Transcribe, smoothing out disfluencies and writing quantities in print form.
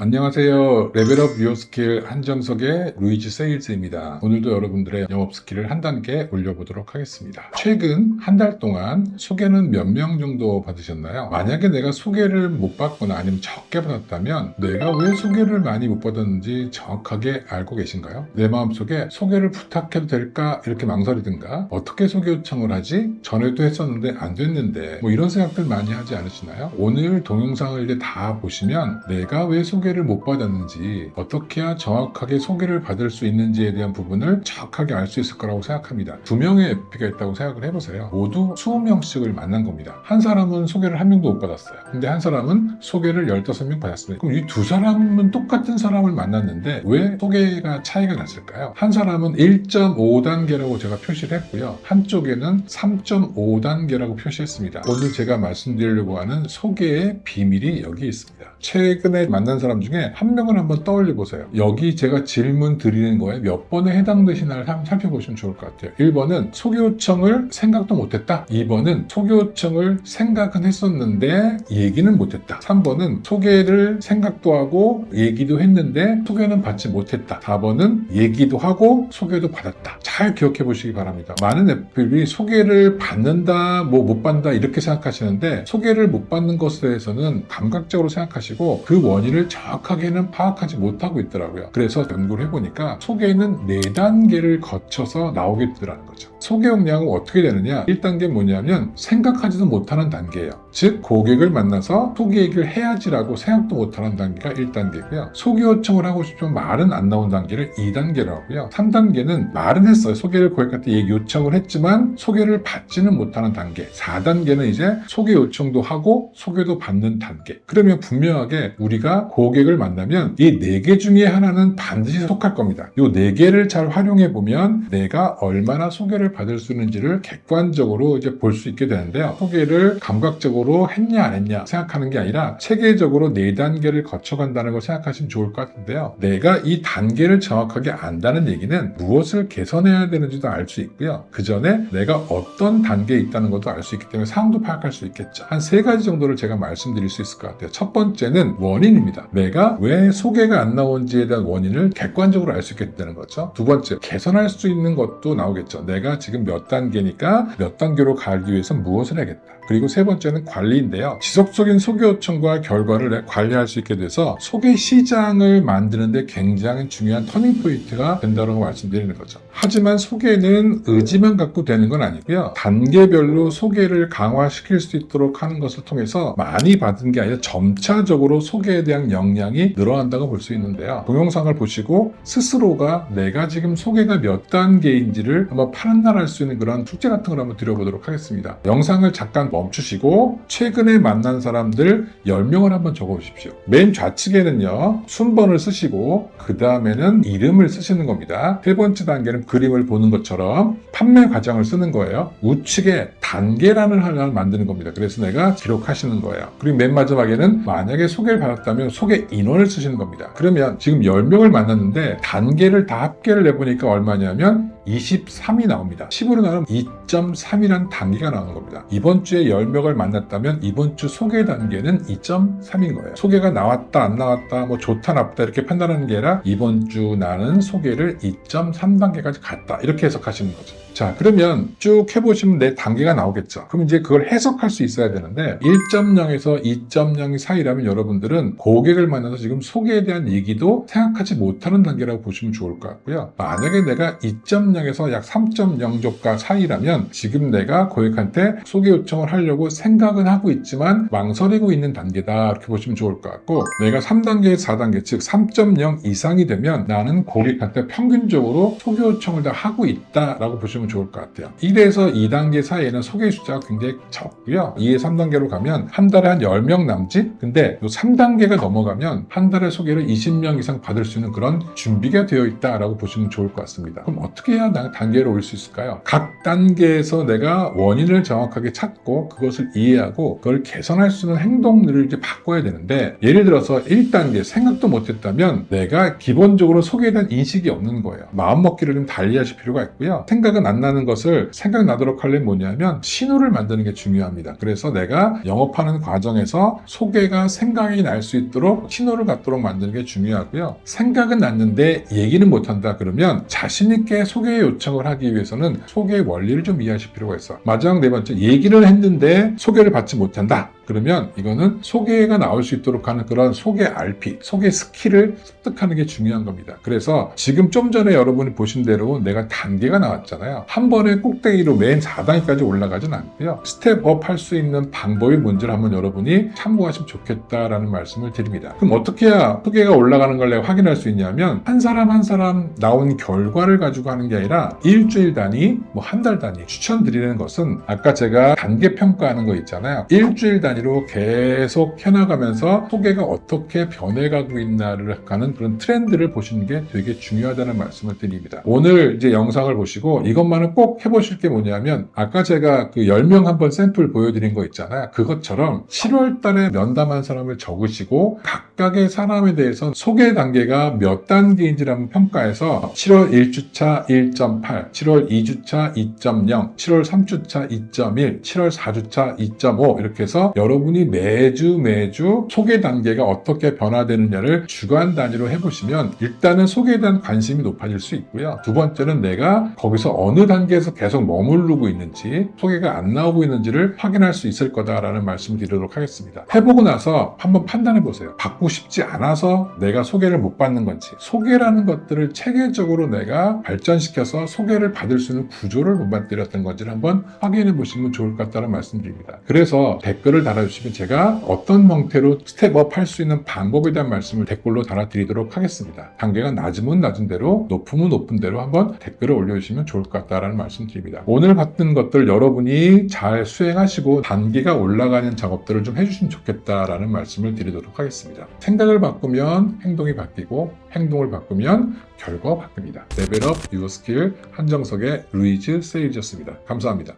안녕하세요. 레벨업 유어 스킬 한정석의 루이지 세일즈입니다. 오늘도 여러분들의 영업 스킬을 한 단계 올려보도록 하겠습니다. 최근 한 달 동안 소개는 몇 명 정도 받으셨나요? 만약에 내가 소개를 못 받거나 아니면 적게 받았다면 내가 왜 소개를 많이 못 받았는지 정확하게 알고 계신가요? 내 마음속에 소개를 부탁해도 될까 이렇게 망설이든가 어떻게 소개 요청을 하지? 전에도 했었는데 안 됐는데 뭐 이런 생각들 많이 하지 않으시나요? 오늘 동영상을 이제 다 보시면 내가 왜 소개를 못 받았는지 어떻게 해야 정확하게 소개를 받을 수 있는지에 대한 부분을 정확하게 알 수 있을 거라고 생각합니다. 두 명의 FP가 있다고 생각을 해보세요. 모두 20명씩을 만난 겁니다. 한 사람은 소개를 한 명도 못 받았어요. 근데 한 사람은 소개를 15명 받았습니다. 그럼 이 두 사람은 똑같은 사람을 만났는데 왜 소개가 차이가 났을까요? 한 사람은 1.5단계라고 제가 표시를 했고요. 한쪽에는 3.5단계라고 표시했습니다. 오늘 제가 말씀드리려고 하는 소개의 비밀이 여기 있습니다. 최근에 만난 사람 중에 한 명을 한번 떠올려 보세요. 여기 제가 질문 드리는 거에 몇 번에 해당되시나를 한번 살펴보시면 좋을 것 같아요. 1번은 소개 요청을 생각도 못했다. 2번은 소개 요청을 생각은 했었는데 얘기는 못했다. 3번은 소개를 생각도 하고 얘기도 했는데 소개는 받지 못했다. 4번은 얘기도 하고 소개도 받았다. 잘 기억해 보시기 바랍니다. 많은 애플이 소개를 받는다, 못 받는다 이렇게 생각하시는데 소개를 못 받는 것에 대해서는 감각적으로 생각하시고 그 원인을 정확하게는 파악하지 못하고 있더라고요. 그래서 연구를 해보니까 소개는 4단계를 거쳐서 나오게 되더라는 거죠. 소개 용량은 어떻게 되느냐? 1단계 뭐냐면 생각하지도 못하는 단계예요. 즉 고객을 만나서 소개 얘기를 해야지라고 생각도 못하는 단계가 1단계고요. 소개 요청을 하고 싶지만 말은 안 나온 단계를 2단계라고 하고요. 3단계는 말은 했어요. 소개를 고객한테 얘기 요청을 했지만 소개를 받지는 못하는 단계. 4단계는 이제 소개 요청도 하고 소개도 받는 단계. 그러면 분명하게 우리가 고객을 만나면 이 4개 중에 하나는 반드시 속할 겁니다. 이 4개를 잘 활용해 보면 내가 얼마나 소개를 받을 수 있는지를 객관적으로 이제 볼 수 있게 되는데요. 소개를 감각적으로 했냐 안 했냐 생각하는 게 아니라 체계적으로 4단계를 거쳐간다는 걸 생각하시면 좋을 것 같은데요. 내가 이 단계를 정확하게 안다는 얘기는 무엇을 개선해야 되는지도 알 수 있고요. 그 전에 내가 어떤 단계에 있다는 것도 알 수 있기 때문에 상황도 파악할 수 있겠죠. 한 3가지 정도를 제가 말씀드릴 수 있을 것 같아요. 첫 번째는 원인입니다. 내가 왜 소개가 안 나온지에 대한 원인을 객관적으로 알 수 있게 되는 거죠. 두 번째, 개선할 수 있는 것도 나오겠죠. 내가 지금 몇 단계니까 몇 단계로 가기 위해서 무엇을 해야겠다. 그리고 세 번째는 관리인데요. 지속적인 소개 요청과 결과를 관리할 수 있게 돼서 소개 시장을 만드는데 굉장히 중요한 터닝 포인트가 된다고 말씀드리는 거죠. 하지만 소개는 의지만 갖고 되는 건 아니고요. 단계별로 소개를 강화시킬 수 있도록 하는 것을 통해서 많이 받은 게 아니라 점차적으로 소개에 대한 역량이 늘어난다고 볼 수 있는데요. 동영상을 보시고 스스로가 내가 지금 소개가 몇 단계인지를 한번 판단할 수 있는 그런 숙제 같은 걸 한번 드려보도록 하겠습니다. 영상을 잠깐 멈추시고 최근에 만난 사람들 10명을 한번 적어보십시오. 맨 좌측에는요 순번을 쓰시고 그 다음에는 이름을 쓰시는 겁니다. 세 번째 단계는 그림을 보는 것처럼 판매 과정을 쓰는 거예요. 우측에 단계란을 하나 만드는 겁니다. 그래서 내가 기록하시는 거예요. 그리고 맨 마지막에는 만약에 소개를 받았다면 소개 인원을 쓰시는 겁니다. 그러면 지금 10명을 만났는데 단계를 다 합계를 내보니까 얼마냐면 23이 나옵니다. 10으로 나누면 2.3이라는 단계가 나오는 겁니다. 이번 주에 10명을 만났다면 이번 주 소개 단계는 2.3인 거예요. 소개가 나왔다 안 나왔다 뭐 좋다 나쁘다 이렇게 판단하는 게 아니라 이번 주 나는 소개를 2.3단계까지 갔다 이렇게 해석하시는 거죠. 자, 그러면 쭉 해보시면 내 단계가 나오겠죠. 그럼 이제 그걸 해석할 수 있어야 되는데 1.0에서 2.0 사이라면 여러분들은 고객을 만나서 지금 소개에 대한 얘기도 생각하지 못하는 단계라고 보시면 좋을 것 같고요. 만약에 내가 2.0에서 약 3.0조가 사이라면 지금 내가 고객한테 소개 요청을 하려고 생각은 하고 있지만 망설이고 있는 단계다 이렇게 보시면 좋을 것 같고 내가 3단계, 4단계 즉 3.0 이상이 되면 나는 고객한테 평균적으로 소개 요청을 다 하고 있다라고 보시면 좋을 것 같아요. 1에서 2단계 사이에는 소개 숫자가 굉장히 적고요. 2에 3단계로 가면 한 달에 한 10명 남짓? 근데 이 3단계가 넘어가면 한 달에 소개를 20명 이상 받을 수 있는 그런 준비가 되어 있다라고 보시면 좋을 것 같습니다. 그럼 어떻게 해야 단계를 올 수 있을까요? 각 단계에서 내가 원인을 정확하게 찾고 그것을 이해하고 그걸 개선할 수 있는 행동들을 이제 바꿔야 되는데 예를 들어서 1단계 생각도 못했다면 내가 기본적으로 소개에 대한 인식이 없는 거예요. 마음먹기를 좀 달리 하실 필요가 있고요. 생각은 안 나는 것을 생각나도록 하려면 뭐냐면 신호를 만드는 게 중요합니다. 그래서 내가 영업하는 과정에서 소개가 생각이 날 수 있도록 신호를 갖도록 만드는 게 중요하고요. 생각은 났는데 얘기는 못한다 그러면 자신 있게 소개 요청을 하기 위해서는 소개의 원리를 좀 이해하실 필요가 있어. 마지막 네 번째, 얘기를 했는데 소개를 받지 못한다. 그러면 이거는 소개가 나올 수 있도록 하는 그런 소개 RP, 소개 스킬을 습득하는 게 중요한 겁니다. 그래서 지금 좀 전에 여러분이 보신 대로 내가 단계가 나왔잖아요. 한 번에 꼭대기로 맨 4단계까지 올라가진 않고요. 스텝업 할 수 있는 방법의 문제를 한번 여러분이 참고하시면 좋겠다라는 말씀을 드립니다. 그럼 어떻게 해야 소개가 올라가는 걸 내가 확인할 수 있냐면 한 사람 한 사람 나온 결과를 가지고 하는 게 아니라 일주일 단위, 뭐 한 달 단위 추천드리는 것은 아까 제가 단계 평가하는 거 있잖아요. 일주일 단위로 계속 해나가면서 소개가 어떻게 변해가고 있나를 하는 그런 트렌드를 보시는 게 되게 중요하다는 말씀을 드립니다. 오늘 이제 영상을 보시고 이것만은 꼭 해보실 게 뭐냐면 아까 제가 그 10명 한번 샘플 보여드린 거 있잖아요. 그것처럼 7월 달에 면담한 사람을 적으시고 각각의 사람에 대해서 소개 단계가 몇 단계인지를 한번 평가해서 7월 1주차 1.8, 7월 2주차 2.0, 7월 3주차 2.1, 7월 4주차 2.5 이렇게 해서 여러분이 매주 소개 단계가 어떻게 변화되느냐를 주간 단위로 해보시면 일단은 소개에 대한 관심이 높아질 수 있고요. 두 번째는 내가 거기서 어느 단계에서 계속 머무르고 있는지 소개가 안 나오고 있는지를 확인할 수 있을 거다라는 말씀을 드리도록 하겠습니다. 해보고 나서 한번 판단해 보세요. 받고 싶지 않아서 내가 소개를 못 받는 건지 소개라는 것들을 체계적으로 내가 발전시켜서 소개를 받을 수 있는 구조를 못 만들었던 건지를 한번 확인해 보시면 좋을 것 같다는 말씀드립니다. 그래서 댓글을 달아주시면 제가 어떤 형태로 스텝업 할 수 있는 방법에 대한 말씀을 댓글로 달아드리도록 하겠습니다. 단계가 낮으면 낮은 대로 높으면 높은 대로 한번 댓글을 올려주시면 좋을 것 같다는 말씀드립니다. 오늘 봤던 것들 여러분이 잘 수행하시고 단계가 올라가는 작업들을 좀 해주시면 좋겠다라는 말씀을 드리도록 하겠습니다. 생각을 바꾸면 행동이 바뀌고 행동을 바꾸면 결과가 바뀝니다. 레벨업 유어 스킬 한정석의 루이즈 세일즈였습니다. 감사합니다.